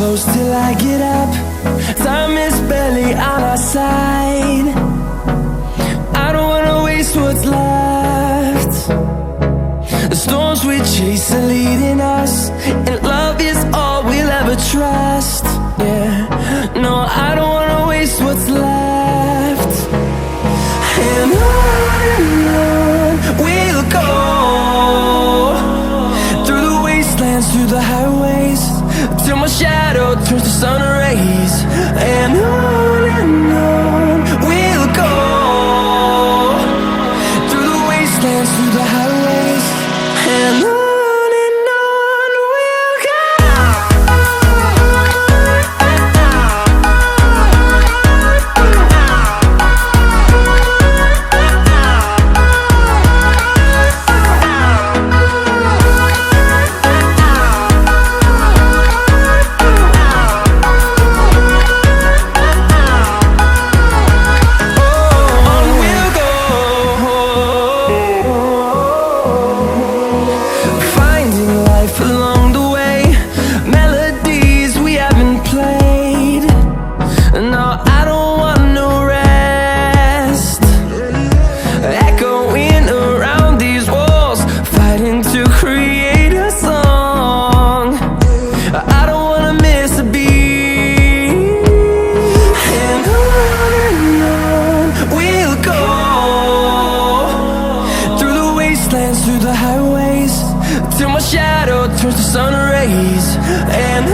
close till I get up. Time is barely on our side. I don't wanna waste what's left. The storms we chase are leading us, and love is all we'll ever trust. Yeah, no, I don't wanna waste what's left. And on we'll go, through the wastelands, through the highways, till my shadow turns to sun rays. And on we'll go, through the wastelands, through the highways, and on we'll go. Through the highways, till my shadow turns to sun rays. And